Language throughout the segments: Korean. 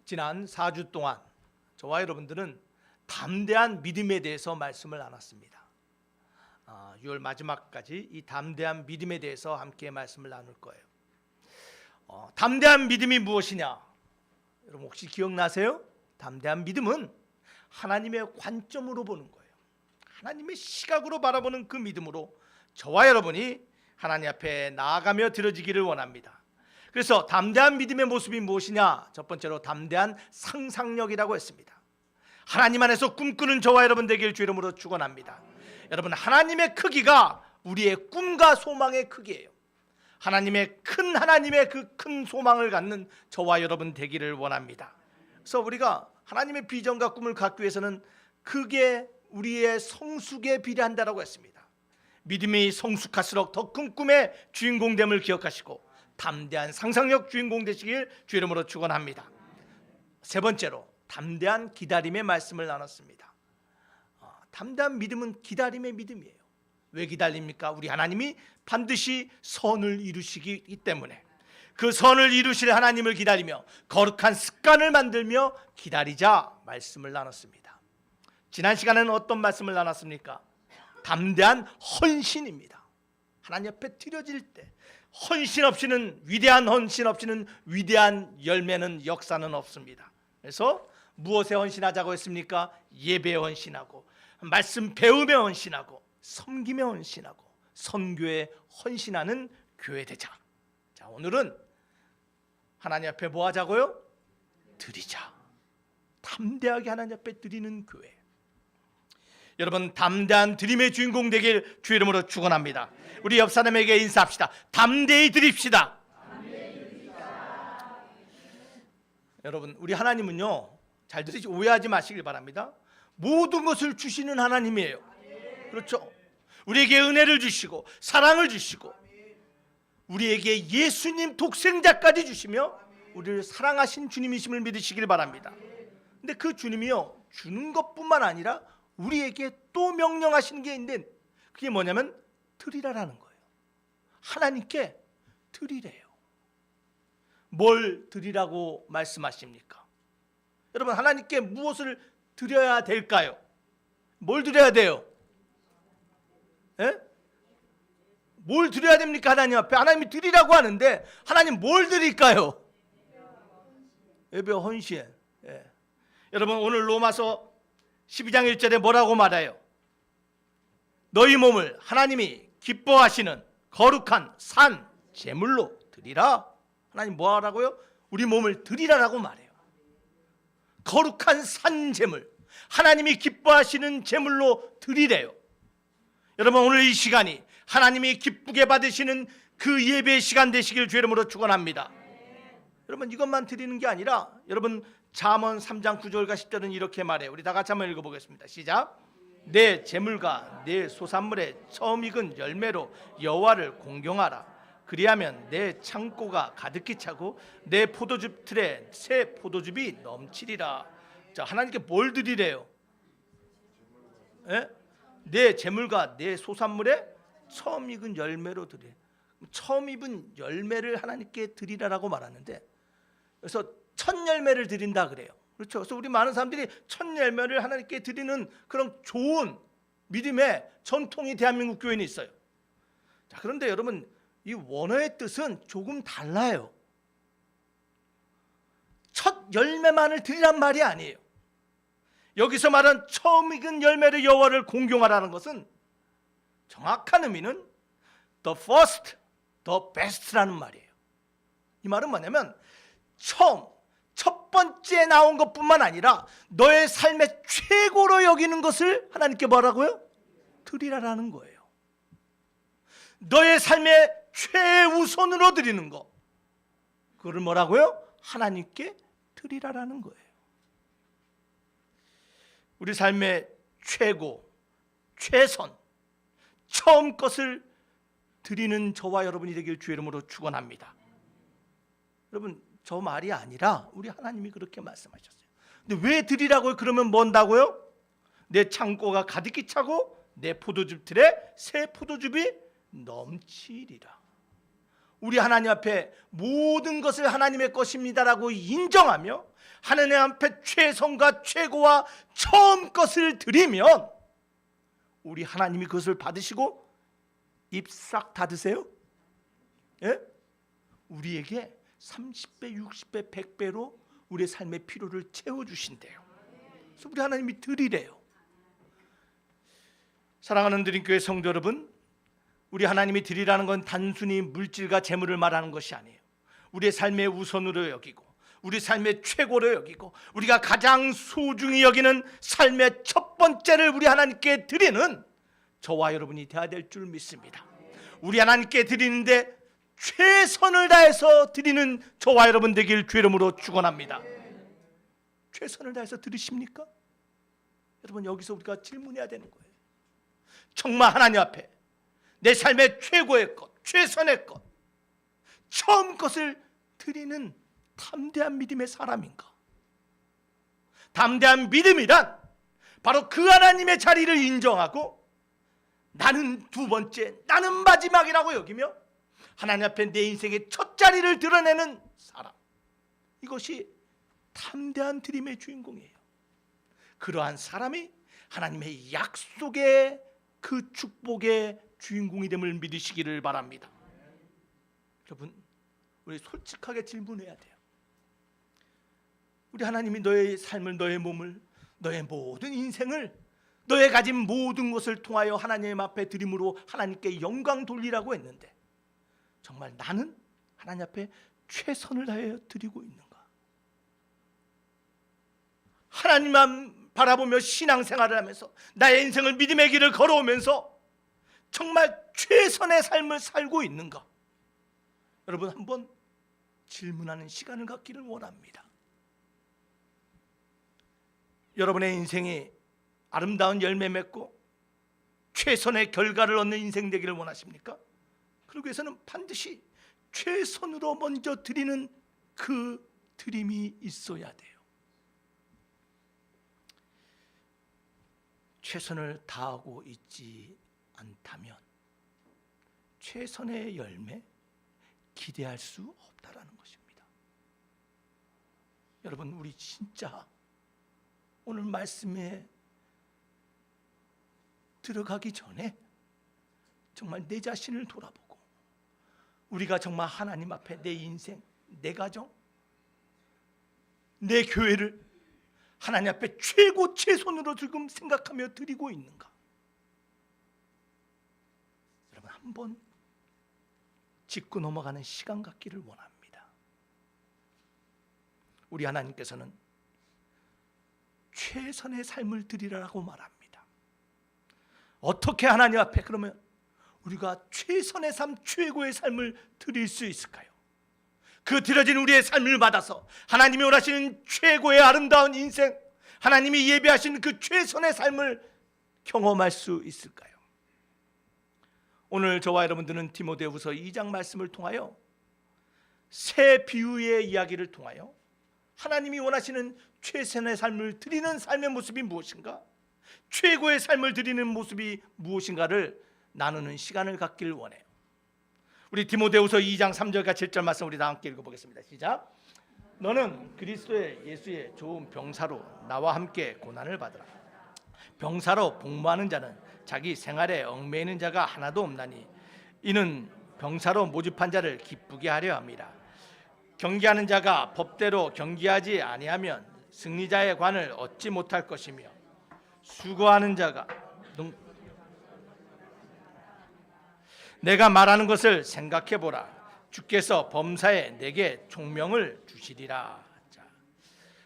지난 4주 동안 저와 여러분들은 담대한 믿음에 대해서 말씀을 나눴습니다. 6월 마지막까지 이 담대한 믿음에 대해서 함께 말씀을 나눌 거예요. 담대한 믿음이 무엇이냐? 여러분 혹시 기억나세요? 담대한 믿음은 하나님의 관점으로 보는 거예요. 하나님의 시각으로 바라보는 그 믿음으로 저와 여러분이 하나님 앞에 나아가며 드려지기를 원합니다. 그래서 담대한 믿음의 모습이 무엇이냐? 첫 번째로 담대한 상상력이라고 했습니다. 하나님 안에서 꿈꾸는 저와 여러분 되길 주 이름으로 축원합니다. 여러분, 하나님의 크기가 우리의 꿈과 소망의 크기예요. 하나님의 그 큰 소망을 갖는 저와 여러분 되기를 원합니다. 그래서 우리가 하나님의 비전과 꿈을 갖기 위해서는 그게 우리의 성숙에 비례한다라고 했습니다. 믿음이 성숙할수록 더 큰 꿈의 주인공됨을 기억하시고 담대한 상상력 주인공 되시길 주 이름으로 축원합니다. 세 번째로 담대한 기다림의 말씀을 나눴습니다. 담대한 믿음은 기다림의 믿음이에요. 왜 기다립니까? 우리 하나님이 반드시 선을 이루시기 때문에 그 선을 이루실 하나님을 기다리며 거룩한 습관을 만들며 기다리자 말씀을 나눴습니다. 지난 시간에는 어떤 말씀을 나눴습니까? 담대한 헌신입니다. 하나님 앞에 드려질 때 헌신 없이는 위대한 헌신 없이는 위대한 열매는 역사는 없습니다. 그래서 무엇에 헌신하자고 했습니까? 예배에 헌신하고 말씀 배우며 헌신하고 섬기며 헌신하고 선교에 헌신하는 교회 되자. 자, 오늘은 하나님 앞에 뭐 하자고요? 드리자. 담대하게 하나님 앞에 드리는 교회. 여러분, 담대한 드림의 주인공 되길 주 이름으로 축원합니다. 우리 옆 사람에게 인사합시다. 담대히 드립시다. 여러분, 우리 하나님은요, 잘 들으시고 오해하지 마시길 바랍니다. 모든 것을 주시는 하나님이에요. 그렇죠? 우리에게 은혜를 주시고 사랑을 주시고 우리에게 예수님 독생자까지 주시며 우리를 사랑하신 주님이심을 믿으시길 바랍니다. 근데 그 주님이요, 주는 것뿐만 아니라 우리에게 또 명령하시는 게 있는데 그게 뭐냐면 드리라라는 거예요. 하나님께 드리래요. 뭘 드리라고 말씀하십니까? 여러분, 하나님께 무엇을 드려야 될까요? 뭘 드려야 돼요? 예? 뭘 드려야 됩니까? 하나님 앞에 하나님이 드리라고 하는데 하나님 뭘 드릴까요? 예배 헌신. 예. 여러분, 오늘 로마서 12장 1절에 뭐라고 말해요? 너희 몸을 하나님이 기뻐하시는 거룩한 산 제물로 드리라. 하나님 뭐 하라고요? 우리 몸을 드리라라고 말해요. 거룩한 산 제물, 하나님이 기뻐하시는 제물로 드리래요. 여러분, 오늘 이 시간이 하나님이 기쁘게 받으시는 그 예배의 시간 되시길 주 이름으로 축원합니다. 여러분, 이것만 드리는 게 아니라 여러분, 잠언 3장 9절과 10절은 이렇게 말해요. 우리 다 같이 한번 읽어보겠습니다. 시작. 내 재물과 내 소산물의 처음 익은 열매로 여호와를 공경하라. 그리하면 내 창고가 가득히 차고 내 포도즙 틀에 새 포도즙이 넘치리라. 자, 하나님께 뭘 드리래요? 예? 내 재물과 내 소산물의 처음 익은 열매로 드려. 처음 익은 열매를 하나님께 드리라라고 말하는데, 그래서 첫 열매를 드린다 그래요. 그렇죠? 그래서 우리 많은 사람들이 첫 열매를 하나님께 드리는 그런 좋은 믿음의 전통이 대한민국 교회에 있어요. 자, 그런데 여러분, 이 원어의 뜻은 조금 달라요. 첫 열매만을 드리란 말이 아니에요. 여기서 말한 처음 익은 열매를 여호와를 공경하라는 것은 정확한 의미는 the first, the best라는 말이에요. 이 말은 뭐냐면 첫 번째 나온 것뿐만 아니라 너의 삶의 최고로 여기는 것을 하나님께 뭐라고요? 드리라라는 거예요. 너의 삶의 최우선으로 드리는 거, 그거를 뭐라고요? 하나님께 드리라라는 거예요. 우리 삶의 최고, 최선, 처음 것을 드리는 저와 여러분이 되길 주의 이름으로 축원합니다. 여러분, 저 말이 아니라 우리 하나님이 그렇게 말씀하셨어요. 근데 왜 드리라고요? 그러면 뭔다고요? 내 창고가 가득히 차고 내 포도즙 틀에 새 포도즙이 넘치리라. 우리 하나님 앞에 모든 것을 하나님의 것입니다라고 인정하며 하나님 앞에 최선과 최고와 처음 것을 드리면 우리 하나님이 그것을 받으시고 입 싹 닫으세요? 예? 우리에게 30배, 60배, 100배로 우리의 삶의 필요를 채워주신대요. 그래서 우리 하나님이 드리래요. 사랑하는 드림교회 성도 여러분, 우리 하나님이 드리라는 건 단순히 물질과 재물을 말하는 것이 아니에요. 우리의 삶의 우선으로 여기고 우리 삶의 최고로 여기고 우리가 가장 소중히 여기는 삶의 첫 번째를 우리 하나님께 드리는 저와 여러분이 되어야 될 줄 믿습니다. 우리 하나님께 드리는데 최선을 다해서 드리는 저와 여러분 되길 주의 이름으로 축원합니다. 최선을 다해서 드리십니까? 여러분, 여기서 우리가 질문해야 되는 거예요. 정말 하나님 앞에 내 삶의 최고의 것, 최선의 것, 처음 것을 드리는 담대한 믿음의 사람인가? 담대한 믿음이란 바로 그 하나님의 자리를 인정하고 나는 두 번째, 나는 마지막이라고 여기며 하나님 앞에 내 인생의 첫 자리를 드러내는 사람, 이것이 담대한 드림의 주인공이에요. 그러한 사람이 하나님의 약속의 그 축복의 주인공이 됨을 믿으시기를 바랍니다. 여러분, 우리 솔직하게 질문해야 돼요. 우리 하나님이 너의 삶을, 너의 몸을, 너의 모든 인생을, 너의 가진 모든 것을 통하여 하나님 앞에 드림으로 하나님께 영광 돌리라고 했는데 정말 나는 하나님 앞에 최선을 다하여 드리고 있는가? 하나님만 바라보며 신앙생활을 하면서 나의 인생을 믿음의 길을 걸어오면서 정말 최선의 삶을 살고 있는가? 여러분, 한번 질문하는 시간을 갖기를 원합니다. 여러분의 인생이 아름다운 열매 맺고 최선의 결과를 얻는 인생 되기를 원하십니까? 그러기 위해서는 반드시 최선으로 먼저 드리는 그 드림이 있어야 돼요. 최선을 다하고 있지 않다면 최선의 열매 기대할 수 없다라는 것입니다. 여러분, 우리 진짜 오늘 말씀에 들어가기 전에 정말 내 자신을 돌아보고 우리가 정말 하나님 앞에 내 인생, 내 가정, 내 교회를 하나님 앞에 최고 최선으로 지금 생각하며 드리고 있는가? 여러분, 한번 짚고 넘어가는 시간 갖기를 원합니다. 우리 하나님께서는 최선의 삶을 드리라고 말합니다. 어떻게 하나님 앞에 그러면 우리가 최선의 삶, 최고의 삶을 드릴 수 있을까요? 그 드려진 우리의 삶을 받아서 하나님이 원하시는 최고의 아름다운 인생, 하나님이 예비하신 그 최선의 삶을 경험할 수 있을까요? 오늘 저와 여러분들은 디모데후서 2장 말씀을 통하여 새 비유의 이야기를 통하여 하나님이 원하시는 최선의 삶을 드리는 삶의 모습이 무엇인가, 최고의 삶을 드리는 모습이 무엇인가를 나누는 시간을 갖기를 원해요. 우리 디모데후서 2장 3절과 7절 말씀 우리 다 함께 읽어보겠습니다. 시작. 너는 그리스도의 예수의 좋은 병사로 나와 함께 고난을 받으라. 병사로 복무하는 자는 자기 생활에 얽매이는 자가 하나도 없나니 이는 병사로 모집한 자를 기쁘게 하려 함이라. 경기하는 자가 법대로 경기하지 아니하면 승리자의 관을 얻지 못할 것이며 수고하는 자가 내가 말하는 것을 생각해 보라. 주께서 범사에 내게 총명을 주시리라. 자,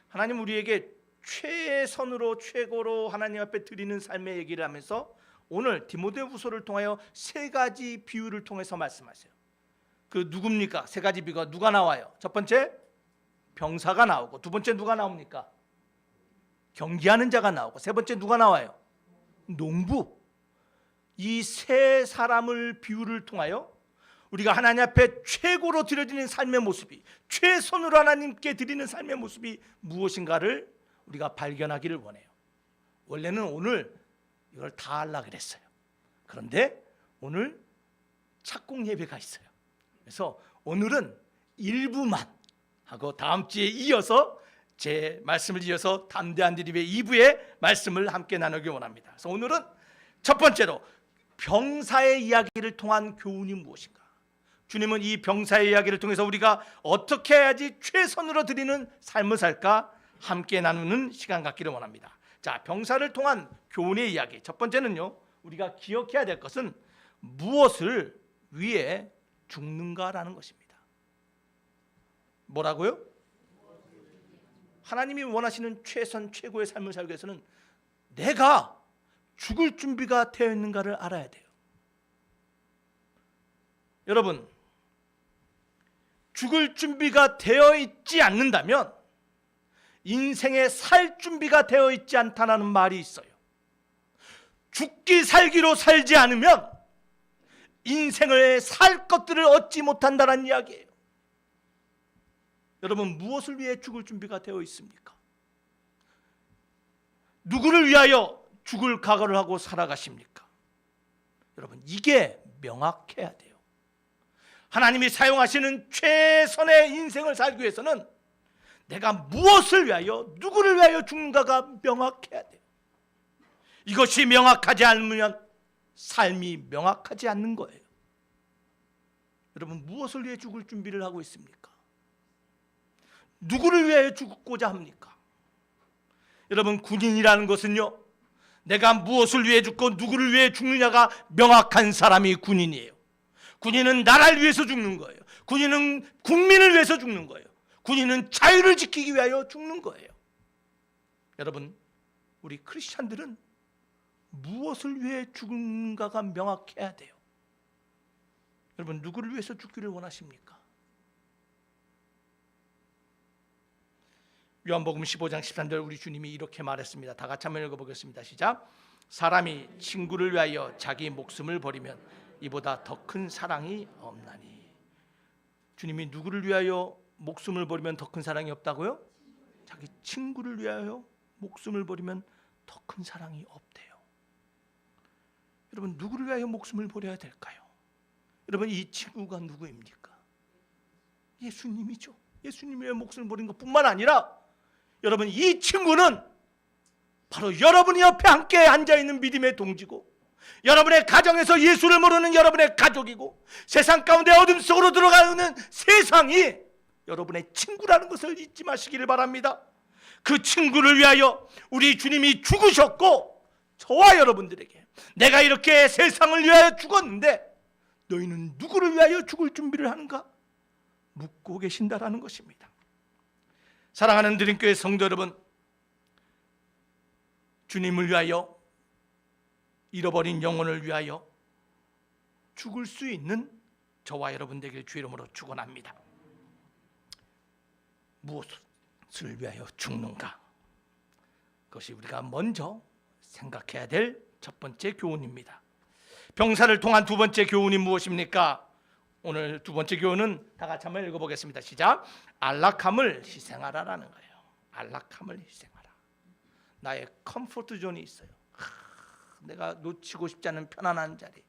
하나님 우리에게 최선으로 최고로 하나님 앞에 드리는 삶의 얘기를 하면서 오늘 디모데후서를 통하여 세 가지 비유를 통해서 말씀하세요. 그 누굽니까? 세 가지 비유가 누가 나와요? 첫 번째 병사가 나오고, 두 번째 누가 나옵니까? 경기하는 자가 나오고, 세 번째 누가 나와요? 농부. 이 세 사람을 비유를 통하여 우리가 하나님 앞에 최고로 드려지는 삶의 모습이, 최선으로 하나님께 드리는 삶의 모습이 무엇인가를 우리가 발견하기를 원해요. 원래는 오늘 이걸 다 하려고 그랬어요. 그런데 오늘 착공 예배가 있어요. 그래서 오늘은 일부만 하고 다음 주에 이어서 제 말씀을 이어서 담대한 드립의 2부의 말씀을 함께 나누기 원합니다. 그래서 오늘은 첫 번째로 병사의 이야기를 통한 교훈이 무엇인가? 주님은 이 병사의 이야기를 통해서 우리가 어떻게 해야지 최선으로 드리는 삶을 살까 함께 나누는 시간 갖기를 원합니다. 자, 병사를 통한 교훈의 이야기. 첫 번째는요, 우리가 기억해야 될 것은 무엇을 위해 죽는가라는 것입니다. 뭐라고요? 하나님이 원하시는 최선 최고의 삶을 살기 위해서는 내가 죽을 준비가 되어 있는가를 알아야 돼요. 여러분, 죽을 준비가 되어 있지 않는다면 인생에 살 준비가 되어 있지 않다는 말이 있어요. 죽기 살기로 살지 않으면 인생을 살 것들을 얻지 못한다는 이야기예요. 여러분, 무엇을 위해 죽을 준비가 되어 있습니까? 누구를 위하여 죽을 각오를 하고 살아가십니까? 여러분, 이게 명확해야 돼요. 하나님이 사용하시는 최선의 인생을 살기 위해서는 내가 무엇을 위하여, 누구를 위하여 죽는가가 명확해야 돼요. 이것이 명확하지 않으면 삶이 명확하지 않는 거예요. 여러분, 무엇을 위해 죽을 준비를 하고 있습니까? 누구를 위하여 죽고자 합니까? 여러분, 군인이라는 것은요, 내가 무엇을 위해 죽고 누구를 위해 죽느냐가 명확한 사람이 군인이에요. 군인은 나라를 위해서 죽는 거예요. 군인은 국민을 위해서 죽는 거예요. 군인은 자유를 지키기 위하여 죽는 거예요. 여러분, 우리 크리스찬들은 무엇을 위해 죽는가가 명확해야 돼요. 여러분, 누구를 위해서 죽기를 원하십니까? 요한복음 15장 13절 우리 주님이 이렇게 말했습니다. 다 같이 한번 읽어보겠습니다. 시작. 사람이 친구를 위하여 자기 목숨을 버리면 이보다 더 큰 사랑이 없나니. 주님이 누구를 위하여 목숨을 버리면 더 큰 사랑이 없다고요? 자기 친구를 위하여 목숨을 버리면 더 큰 사랑이 없대요. 여러분, 누구를 위하여 목숨을 버려야 될까요? 여러분, 이 친구가 누구입니까? 예수님이죠. 예수님이 위해 목숨을 버린 것뿐만 아니라 여러분, 이 친구는 바로 여러분이 옆에 함께 앉아있는 믿음의 동지고, 여러분의 가정에서 예수를 모르는 여러분의 가족이고, 세상 가운데 어둠 속으로 들어가는 세상이 여러분의 친구라는 것을 잊지 마시기를 바랍니다. 그 친구를 위하여 우리 주님이 죽으셨고, 저와 여러분들에게 내가 이렇게 세상을 위하여 죽었는데 너희는 누구를 위하여 죽을 준비를 하는가 묻고 계신다라는 것입니다. 사랑하는 드림교회 성도 여러분, 주님을 위하여, 잃어버린 영혼을 위하여 죽을 수 있는 저와 여러분 되길 주의 이름으로 축원합니다. 무엇을 위하여 죽는가? 그것이 우리가 먼저 생각해야 될 첫 번째 교훈입니다. 병사를 통한 두 번째 교훈이 무엇입니까? 오늘 두 번째 교훈은 다 같이 한번 읽어보겠습니다. 시작. 안락함을 희생하라라는 거예요. 안락함을 희생하라. 나의 컴포트 존이 있어요. 내가 놓치고 싶지 않은 편안한 자리,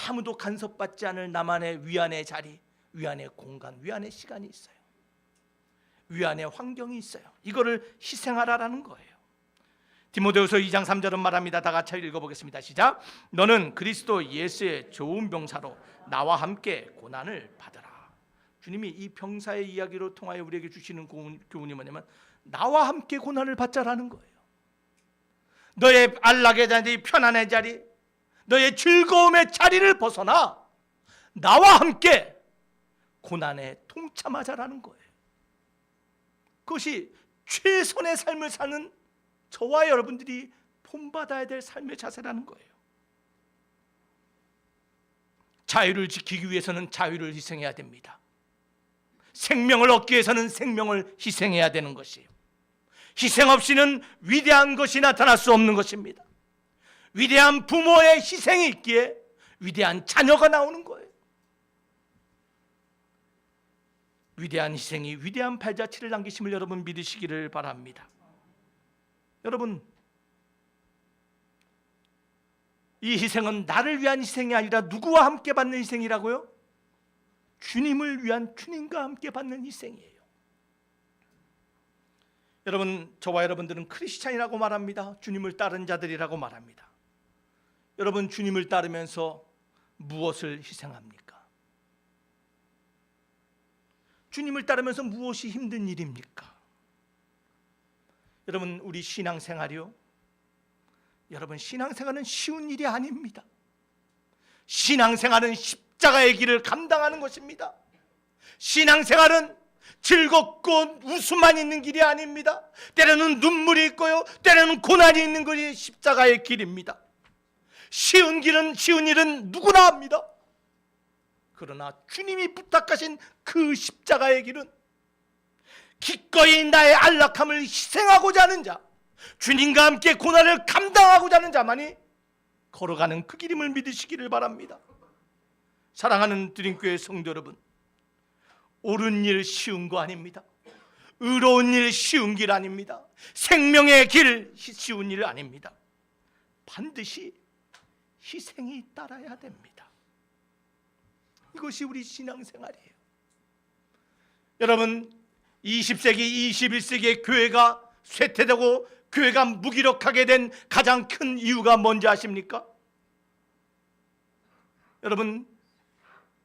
아무도 간섭받지 않을 나만의 위안의 자리, 위안의 공간, 위안의 시간이 있어요. 위안의 환경이 있어요. 이거를 희생하라라는 거예요. 디모데후서 2장 3절은 말합니다. 다 같이 읽어보겠습니다. 시작. 너는 그리스도 예수의 좋은 병사로 나와 함께 고난을 받으라. 주님이 이 병사의 이야기로 통하여 우리에게 주시는 교훈이 뭐냐면 나와 함께 고난을 받자라는 거예요. 너의 안락의 자리, 편안의 자리, 너의 즐거움의 자리를 벗어나 나와 함께 고난에 동참하자라는 거예요. 그것이 최선의 삶을 사는 저와 여러분들이 본받아야 될 삶의 자세라는 거예요. 자유를 지키기 위해서는 자유를 희생해야 됩니다. 생명을 얻기 위해서는 생명을 희생해야 되는 것이에요. 희생 없이는 위대한 것이 나타날 수 없는 것입니다. 위대한 부모의 희생이 있기에 위대한 자녀가 나오는 거예요. 위대한 희생이 위대한 발자취를 남기심을 여러분 믿으시기를 바랍니다. 여러분, 이 희생은 나를 위한 희생이 아니라 누구와 함께 받는 희생이라고요? 주님을 위한 주님과 함께 받는 희생이에요. 여러분, 저와 여러분들은 크리스찬이라고 말합니다. 주님을 따른 자들이라고 말합니다. 여러분, 주님을 따르면서 무엇을 희생합니까? 주님을 따르면서 무엇이 힘든 일입니까? 여러분, 우리 신앙생활이요, 여러분, 신앙생활은 쉬운 일이 아닙니다. 신앙생활은 십자가의 길을 감당하는 것입니다. 신앙생활은 즐겁고 웃음만 있는 길이 아닙니다. 때로는 눈물이 있고요, 때로는 고난이 있는 것이 십자가의 길입니다. 쉬운 일은 누구나 합니다. 그러나 주님이 부탁하신 그 십자가의 길은 기꺼이 나의 안락함을 희생하고자 하는 자, 주님과 함께 고난을 감당하고자 하는 자만이 걸어가는 그 길임을 믿으시기를 바랍니다. 사랑하는 드림교회 성도 여러분, 옳은 일 쉬운 거 아닙니다. 의로운 일 쉬운 길 아닙니다. 생명의 길 쉬운 일 아닙니다. 반드시 희생이 따라야 됩니다. 이것이 우리 신앙생활이에요. 여러분, 20세기, 21세기의 교회가 쇠퇴되고 교회가 무기력하게 된 가장 큰 이유가 뭔지 아십니까? 여러분,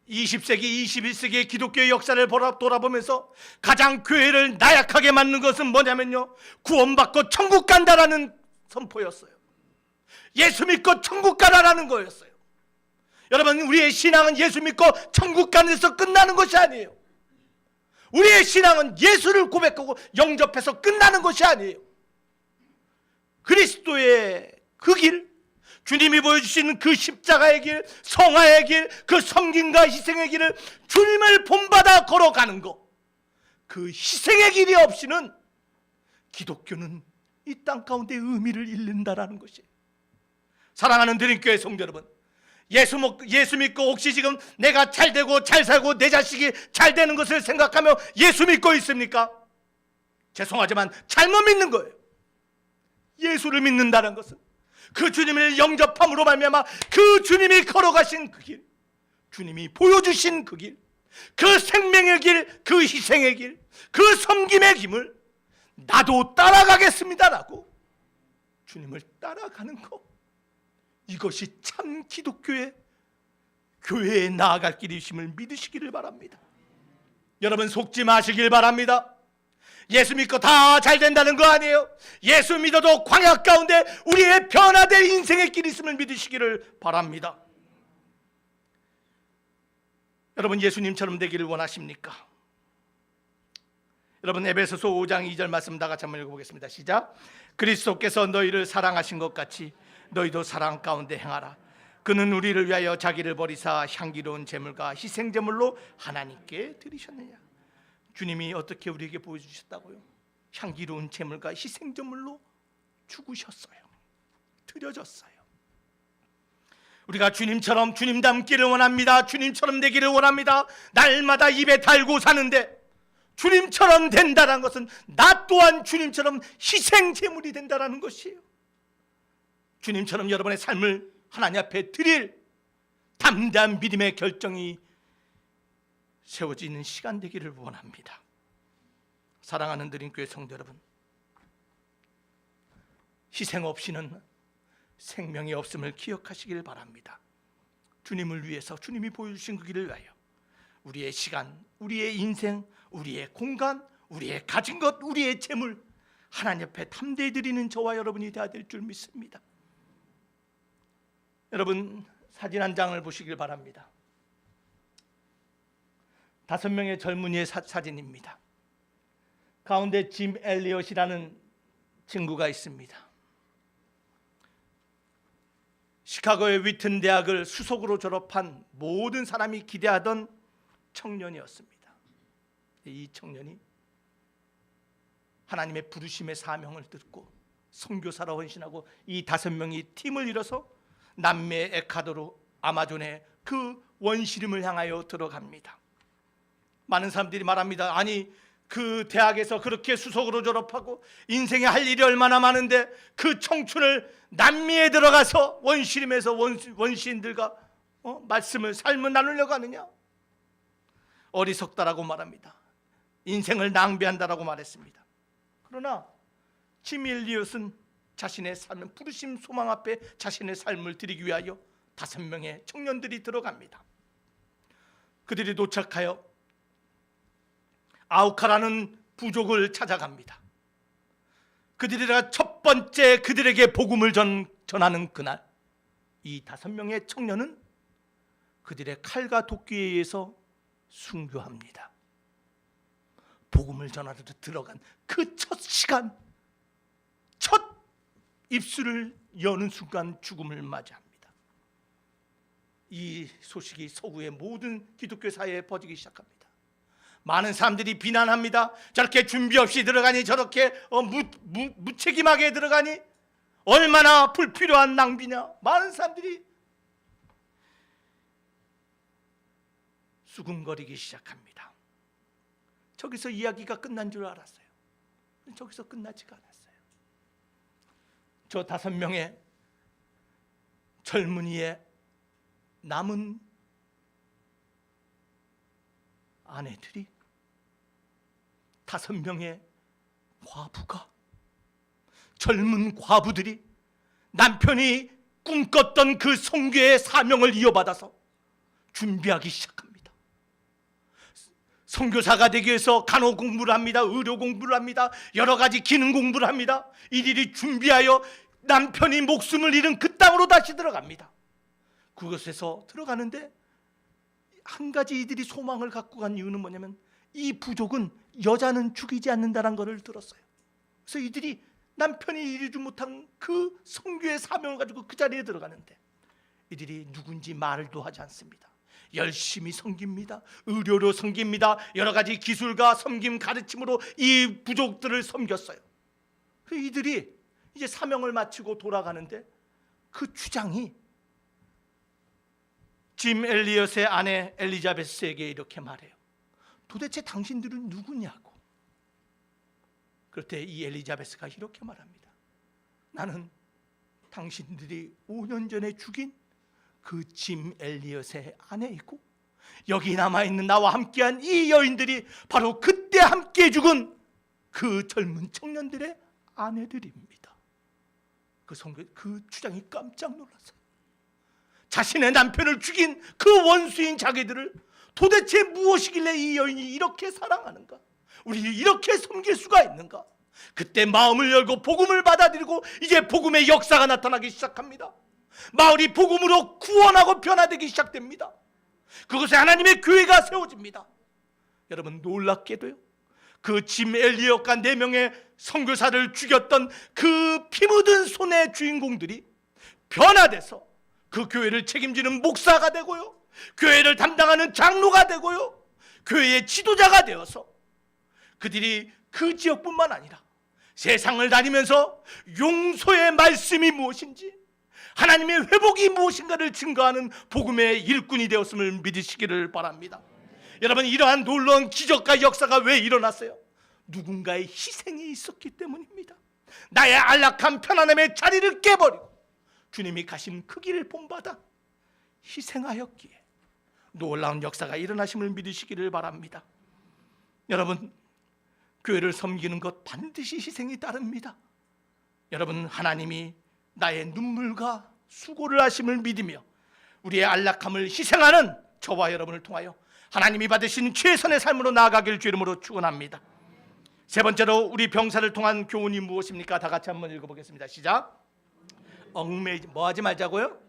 20세기, 21세기의 기독교의 역사를 돌아보면서 가장 교회를 나약하게 만든 것은 뭐냐면요, 구원받고 천국 간다라는 선포였어요. 예수 믿고 천국 가라라는 거였어요. 여러분, 우리의 신앙은 예수 믿고 천국 가는 데서 끝나는 것이 아니에요. 우리의 신앙은 예수를 고백하고 영접해서 끝나는 것이 아니에요. 그리스도의 그 길, 주님이 보여주신 그 십자가의 길, 성화의 길, 그 섬김과 희생의 길을 주님을 본받아 걸어가는 것, 그 희생의 길이 없이는 기독교는 이 땅 가운데 의미를 잃는다라는 것이에요. 사랑하는 드림교회 성도 여러분, 예수 믿고 혹시 지금 내가 잘 되고 잘 살고 내 자식이 잘 되는 것을 생각하며 예수 믿고 있습니까? 죄송하지만 잘못 믿는 거예요. 예수를 믿는다는 것은 그 주님을 영접함으로 말미암아 그 주님이 걸어가신 그 길, 주님이 보여주신 그 길, 그 생명의 길, 그 희생의 길, 그 섬김의 길을 나도 따라가겠습니다라고 주님을 따라가는 것, 이것이 참 기독교의 교회에 나아갈 길이심을 믿으시기를 바랍니다. 여러분, 속지 마시길 바랍니다. 예수 믿고 다 잘 된다는 거 아니에요. 예수 믿어도 광야 가운데 우리의 변화될 인생의 길이 있음을 믿으시기를 바랍니다. 여러분, 예수님처럼 되기를 원하십니까? 여러분, 에베소서 5장 2절 말씀 다 같이 한번 읽어보겠습니다. 시작. 그리스도께서 너희를 사랑하신 것 같이 너희도 사랑 가운데 행하라. 그는 우리를 위하여 자기를 버리사 향기로운 제물과 희생 제물로 하나님께 드리셨느냐. 주님이 어떻게 우리에게 보여주셨다고요? 향기로운 제물과 희생 제물로 죽으셨어요. 드려졌어요. 우리가 주님처럼 주님 닮기를 원합니다. 주님처럼 되기를 원합니다. 날마다 입에 달고 사는데 주님처럼 된다는 것은 나 또한 주님처럼 희생 제물이 된다는 것이에요. 주님처럼 여러분의 삶을 하나님 앞에 드릴 담대한 믿음의 결정이 세워지는 시간 되기를 원합니다. 사랑하는 드림교회 성도 여러분, 희생 없이는 생명이 없음을 기억하시길 바랍니다. 주님을 위해서, 주님이 보여주신 그 길을 위하여 우리의 시간, 우리의 인생, 우리의 공간, 우리의 가진 것, 우리의 재물 하나님 앞에 담대히 드리는 저와 여러분이 되어야 될 줄 믿습니다. 여러분, 사진 한 장을 보시길 바랍니다. 5명의 젊은이의 사진입니다. 가운데 짐 엘리엇이라는 친구가 있습니다. 시카고의 위튼 대학을 수석으로 졸업한 모든 사람이 기대하던 청년이었습니다. 이 청년이 하나님의 부르심의 사명을 듣고 선교사로 헌신하고 이 5명이 팀을 이뤄서 남미 에콰도르 아마존의 그 원시림을 향하여 들어갑니다. 많은 사람들이 말합니다. 아니, 그 대학에서 그렇게 수석으로 졸업하고 인생에 할 일이 얼마나 많은데 그 청춘을 남미에 들어가서 원시림에서 원시인들과 말씀을 삶을 나누려고 하느냐? 어리석다라고 말합니다. 인생을 낭비한다라고 말했습니다. 그러나 짐 엘리엇은 자신의 삶, 부르심 소망 앞에 자신의 삶을 드리기 위하여 5명의 청년들이 들어갑니다. 그들이 도착하여 아우카라는 부족을 찾아갑니다. 그들이 첫 번째 그들에게 복음을 전하는 그날, 이 5명의 청년은 그들의 칼과 도끼에 의해서 순교합니다. 복음을 전하러 들어간 그 첫 시간, 첫 입술을 여는 순간 죽음을 맞이합니다. 이 소식이 서구의 모든 기독교 사회에 퍼지기 시작합니다. 많은 사람들이 비난합니다. 저렇게 준비 없이 들어가니, 저렇게 무책임하게 들어가니, 얼마나 불필요한 낭비냐. 많은 사람들이 수군거리기 시작합니다. 저기서 이야기가 끝난 줄 알았어요. 저기서 끝나지가 않았어요. 저 5명의 젊은이의 남은 아내들이 5명의 과부가, 젊은 과부들이 남편이 꿈꿨던 그 선교의 사명을 이어받아서 준비하기 시작합니다. 선교사가 되기 위해서 간호 공부를 합니다. 의료 공부를 합니다. 여러 가지 기능 공부를 합니다. 이들이 준비하여 남편이 목숨을 잃은 그 땅으로 다시 들어갑니다. 그곳에서 들어가는데 한 가지 이들이 소망을 갖고 간 이유는 뭐냐면, 이 부족은 여자는 죽이지 않는다는 것을 들었어요. 그래서 이들이 남편이 이루지 못한 그 선교의 사명을 가지고 그 자리에 들어가는데, 이들이 누군지 말도 하지 않습니다. 열심히 섬깁니다. 의료로 섬깁니다. 여러 가지 기술과 섬김 가르침으로 이 부족들을 섬겼어요. 이들이 이제 사명을 마치고 돌아가는데, 그 주장이 짐 엘리엇의 아내 엘리자베스에게 이렇게 말해요. 도대체 당신들은 누구냐고. 그럴 때 이 엘리자베스가 이렇게 말합니다. 나는 당신들이 5년 전에 죽인 그 짐 엘리엇의 아내이고, 여기 남아있는 나와 함께한 이 여인들이 바로 그때 함께 죽은 그 젊은 청년들의 아내들입니다. 그 주장이 깜짝 놀랐어요. 자신의 남편을 죽인 그 원수인 자기들을 도대체 무엇이길래 이 여인이 이렇게 사랑하는가? 우리를 이렇게 섬길 수가 있는가? 그때 마음을 열고 복음을 받아들이고 이제 복음의 역사가 나타나기 시작합니다. 마을이 복음으로 구원하고 변화되기 시작됩니다. 그곳에 하나님의 교회가 세워집니다. 여러분, 놀랍게도요, 그 짐 엘리엇과 4명의 선교사를 죽였던 그 피 묻은 손의 주인공들이 변화돼서 그 교회를 책임지는 목사가 되고요, 교회를 담당하는 장로가 되고요, 교회의 지도자가 되어서 그들이 그 지역뿐만 아니라 세상을 다니면서 용서의 말씀이 무엇인지, 하나님의 회복이 무엇인가를 증거하는 복음의 일꾼이 되었음을 믿으시기를 바랍니다. 여러분, 이러한 놀라운 기적과 역사가 왜 일어났어요? 누군가의 희생이 있었기 때문입니다. 나의 안락한 편안함의 자리를 깨버리고 주님이 가신 그 길을 본받아 희생하였기에 놀라운 역사가 일어나심을 믿으시기를 바랍니다. 여러분, 교회를 섬기는 것 반드시 희생이 따릅니다. 여러분, 하나님이 나의 눈물과 수고를 하심을 믿으며 우리의 안락함을 희생하는 저와 여러분을 통하여 하나님이 받으신 최선의 삶으로 나아가길 주 이름으로 축원합니다. 세 번째로 우리 병사를 통한 교훈이 무엇입니까? 다 같이 한번 읽어보겠습니다. 시작. 얽매이지 뭐하지 말자고요?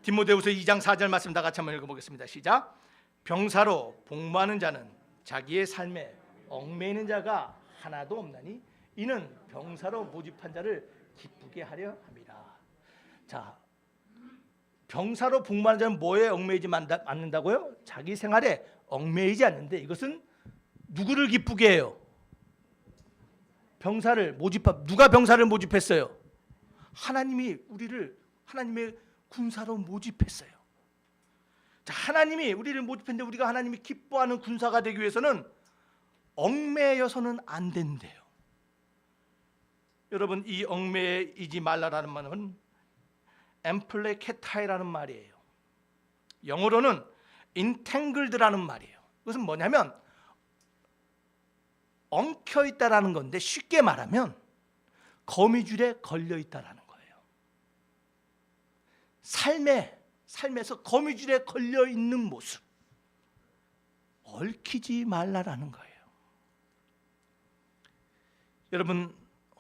디모데후서 2장 4절 말씀 다 같이 한번 읽어보겠습니다. 시작. 병사로 복무하는 자는 자기의 삶에 얽매이는 자가 하나도 없나니 이는 병사로 모집한 자를 기쁘게 하려 합니다. 자, 병사로 복무하는 자는 뭐에 얽매이지 않는다고요? 자기 생활에 얽매이지 않는데, 이것은 누구를 기쁘게 해요? 병사를 모집한, 누가 병사를 모집했어요? 하나님이 우리를 하나님의 군사로 모집했어요. 자, 하나님이 우리를 모집했는데 우리가 하나님이 기뻐하는 군사가 되기 위해서는 얽매여서는 안 된대요. 여러분, 이 얽매이지 말라라는 말은 엠플레케타이라는 말이에요. 영어로는 entangled라는 말이에요. 그것은 뭐냐면 엉켜 있다라는 건데, 쉽게 말하면 거미줄에 걸려 있다라는 거예요. 삶에서 거미줄에 걸려 있는 모습, 얽히지 말라라는 거예요. 여러분,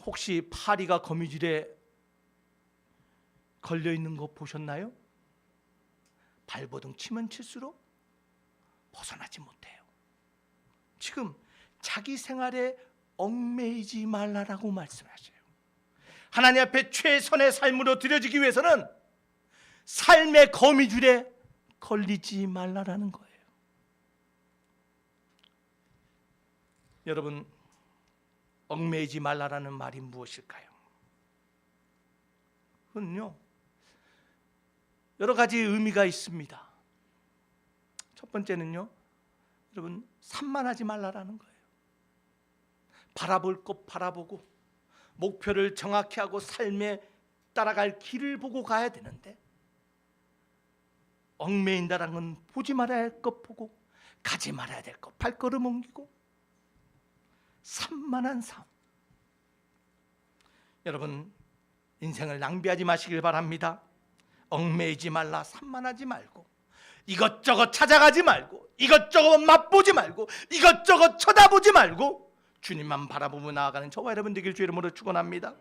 혹시 파리가 거미줄에 걸려 있는 거 보셨나요? 발버둥 치면 칠수록 벗어나지 못해요. 지금 자기 생활에 얽매이지 말라라고 말씀하셔요. 하나님 앞에 최선의 삶으로 드려지기 위해서는 삶의 거미줄에 걸리지 말라라는 거예요. 여러분, 얽매이지 말라라는 말이 무엇일까요? 그건요, 여러 가지 의미가 있습니다. 첫 번째는요, 여러분, 산만하지 말라라는 거예요. 바라볼 것 바라보고 목표를 정확히 하고 삶에 따라갈 길을 보고 가야 되는데, 얽매인다라는 건 보지 말아야 할 것 보고 가지 말아야 될 것 발걸음 옮기고 산만한 삶. 여러분, 인생을 낭비하지 마시길 바랍니다. 얽매이지 말라, 산만하지 말고, 이것저것 찾아가지 말고, 이것저것 맛보지 말고, 이것저것 쳐다보지 말고 주님만 바라보며 나아가는 저와 여러분 되길 주의 이름으로 축원합니다.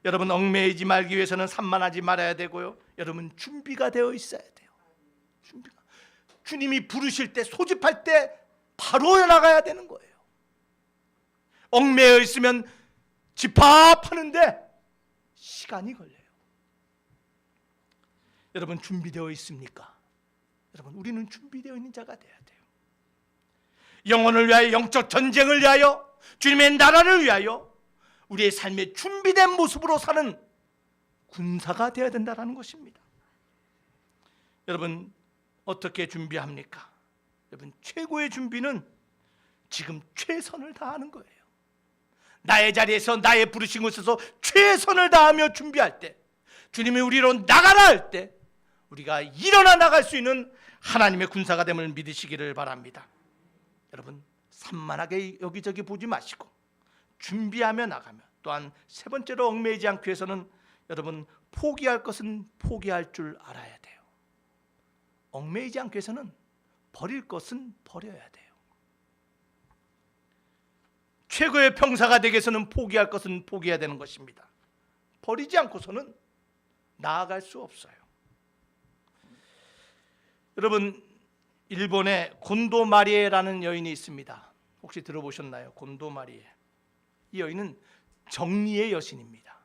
여러분, 얽매이지 말기 위해서는 산만하지 말아야 되고요, 여러분 준비가 되어 있어야 돼요. 주님이 부르실 때, 소집할 때 바로 나가야 되는 거예요. 얽매여 있으면 집합하는데 시간이 걸려요. 여러분, 준비되어 있습니까? 여러분, 우리는 준비되어 있는 자가 되어야 돼요. 영혼을 위하여, 영적 전쟁을 위하여, 주님의 나라를 위하여 우리의 삶에 준비된 모습으로 사는 군사가 되어야 된다는 것입니다. 여러분, 어떻게 준비합니까? 여러분, 최고의 준비는 지금 최선을 다하는 거예요. 나의 자리에서, 나의 부르신 곳에서 최선을 다하며 준비할 때, 주님이 우리로 나가라 할 때 우리가 일어나 나갈 수 있는 하나님의 군사가 됨을 믿으시기를 바랍니다. 여러분, 산만하게 여기저기 보지 마시고 준비하며 나가며, 또한 세 번째로 얽매이지 않기 위해서는 여러분, 포기할 것은 포기할 줄 알아야 돼요. 얽매이지 않기 위해서는 버릴 것은 버려야 돼요. 최고의 평사가 되기 위해서는 포기할 것은 포기해야 되는 것입니다. 버리지 않고서는 나아갈 수 없어요. 여러분, 일본에 곤도 마리에라는 여인이 있습니다. 혹시 들어보셨나요? 곤도 마리에. 이 여인은 정리의 여신입니다.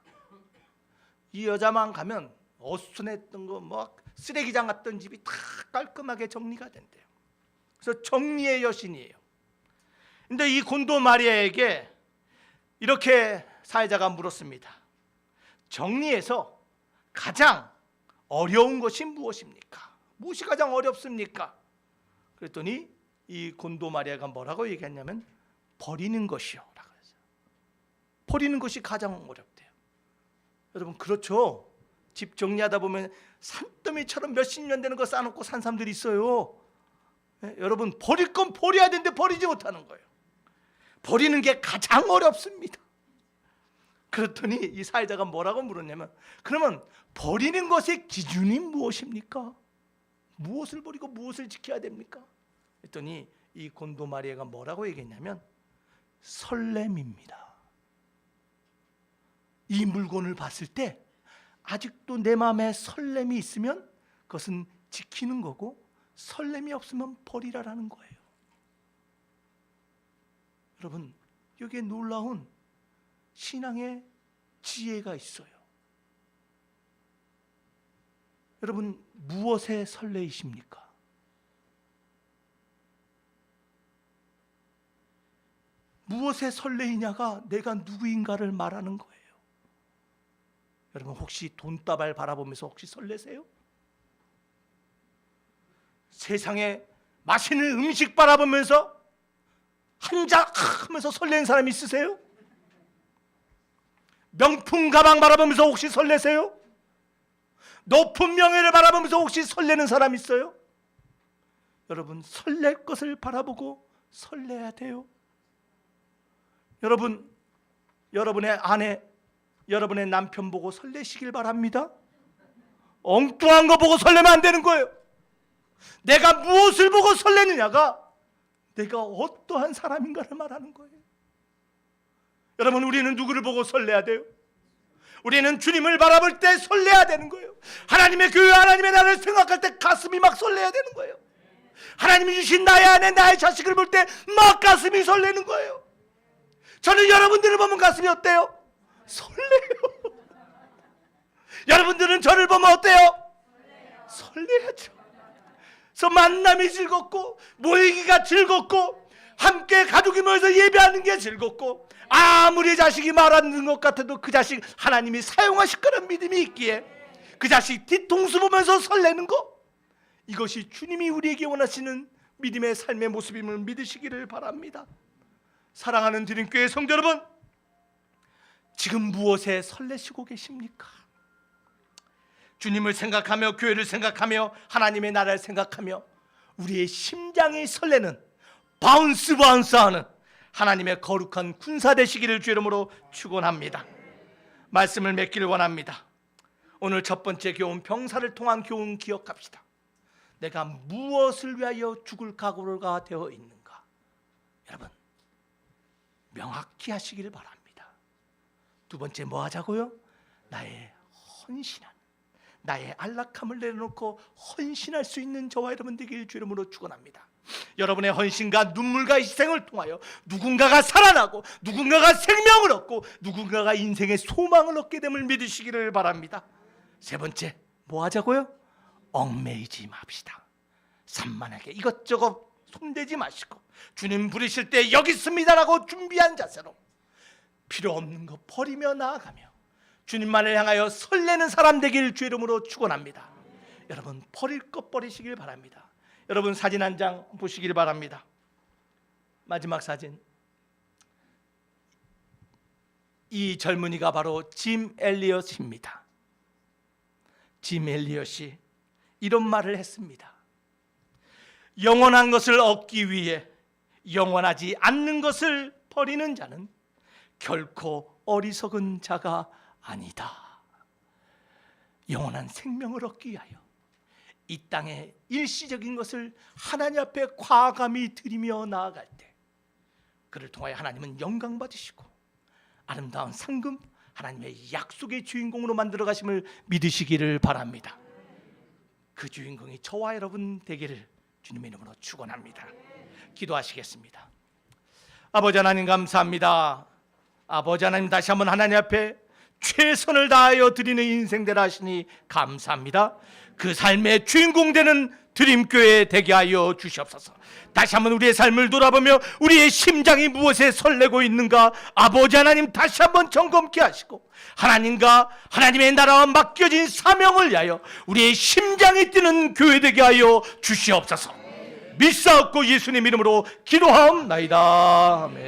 이 여자만 가면 어수선했던 거, 뭐 쓰레기장 같던 집이 다 깔끔하게 정리가 된대요. 그래서 정리의 여신이에요. 근데 이 곤도 마리아에게 이렇게 사회자가 물었습니다. 정리에서 가장 어려운 것이 무엇입니까? 무엇이 가장 어렵습니까? 그랬더니 이 곤도 마리아가 뭐라고 얘기했냐면, 버리는 것이요 라고 했어요. 버리는 것이 가장 어렵대요. 여러분, 그렇죠? 집 정리하다 보면 산더미처럼 몇십 년 되는 거 쌓아놓고 산 사람들이 있어요. 네? 여러분, 버릴 건 버려야 되는데 버리지 못하는 거예요. 버리는 게 가장 어렵습니다. 그랬더니 이 사회자가 뭐라고 물었냐면, 그러면 버리는 것의 기준이 무엇입니까? 무엇을 버리고 무엇을 지켜야 됩니까? 그랬더니 이 곤도 마리아가 뭐라고 얘기했냐면, 설렘입니다. 이 물건을 봤을 때 아직도 내 마음에 설렘이 있으면 그것은 지키는 거고, 설렘이 없으면 버리라라는 거예요. 여러분, 여기에 놀라운 신앙의 지혜가 있어요. 여러분, 무엇에 설레이십니까? 무엇에 설레이냐가 내가 누구인가를 말하는 거예요. 여러분, 혹시 돈다발 바라보면서 혹시 설레세요? 세상에 맛있는 음식 바라보면서 한작 하면서 설레는 사람 있으세요? 명품 가방 바라보면서 혹시 설레세요? 높은 명예를 바라보면서 혹시 설레는 사람 있어요? 여러분 설렐 것을 바라보고 설레야 돼요. 여러분, 여러분의 아내, 여러분의 남편 보고 설레시길 바랍니다. 엉뚱한 거 보고 설레면 안 되는 거예요. 내가 무엇을 보고 설레느냐가 내가 어떠한 사람인가를 말하는 거예요. 여러분, 우리는 누구를 보고 설레야 돼요? 우리는 주님을 바라볼 때 설레야 되는 거예요. 하나님의 교회, 하나님의 나라를 생각할 때 가슴이 막 설레야 되는 거예요. 하나님이 주신 나의 아내, 나의 자식을 볼 때 막 가슴이 설레는 거예요. 저는 여러분들을 보면 가슴이 어때요? 설레요. 여러분들은 저를 보면 어때요? 설레야죠. 그래서 만남이 즐겁고 모이기가 즐겁고 함께 가족이 모여서 예배하는 게 즐겁고, 아무리 자식이 말 안 듣는 것 같아도 그 자식 하나님이 사용하실 거라는 믿음이 있기에 그 자식 뒤통수 보면서 설레는 거, 이것이 주님이 우리에게 원하시는 믿음의 삶의 모습임을 믿으시기를 바랍니다. 사랑하는 드림교회 성도 여러분, 지금 무엇에 설레시고 계십니까? 주님을 생각하며 교회를 생각하며 하나님의 나라를 생각하며 우리의 심장이 설레는 바운스하는 하나님의 거룩한 군사 되시기를 주 이름으로 축원합니다. 말씀을 맺기를 원합니다. 오늘 첫 번째 교훈, 병사를 통한 교훈 기억합시다. 내가 무엇을 위하여 죽을 각오가 되어 있는가? 여러분, 명확히 하시기를 바랍니다. 두 번째, 뭐 하자고요? 나의 헌신한, 나의 안락함을 내려놓고 헌신할 수 있는 저와 여러분 되길 주 이름으로 축원합니다. 여러분의 헌신과 눈물과 희생을 통하여 누군가가 살아나고 누군가가 생명을 얻고 누군가가 인생의 소망을 얻게 됨을 믿으시기를 바랍니다. 세 번째, 뭐 하자고요? 얽매이지 맙시다. 산만하게 이것저것 손대지 마시고 주님 부르실 때 여기 있습니다라고 준비한 자세로 필요 없는 거 버리며 나아가며 주님만을 향하여 설레는 사람 되길 주 이름으로 축원합니다. 여러분, 버릴 것 버리시길 바랍니다. 여러분, 사진 한 장 보시길 바랍니다. 마지막 사진. 이 젊은이가 바로 짐 엘리엇입니다. 짐 엘리엇이 이런 말을 했습니다. 영원한 것을 얻기 위해 영원하지 않는 것을 버리는 자는 결코 어리석은 자가 아니다. 영원한 생명을 얻기 위하여 이 땅의 일시적인 것을 하나님 앞에 과감히 드리며 나아갈 때 그를 통하여 하나님은 영광 받으시고 아름다운 상금, 하나님의 약속의 주인공으로 만들어 가심을 믿으시기를 바랍니다. 그 주인공이 저와 여러분 되기를 주님의 이름으로 축원합니다. 기도하시겠습니다. 아버지 하나님, 감사합니다. 아버지 하나님, 다시 한번 하나님 앞에 최선을 다하여 드리는 인생 되라 하시니 감사합니다. 그 삶의 주인공 되는 드림교회 되게 하여 주시옵소서. 다시 한번 우리의 삶을 돌아보며 우리의 심장이 무엇에 설레고 있는가 아버지 하나님 다시 한번 점검케 하시고 하나님과 하나님의 나라와 맡겨진 사명을 위하여 우리의 심장이 뛰는 교회 되게 하여 주시옵소서. 믿사옵고 예수님 이름으로 기도하옵나이다. 아멘.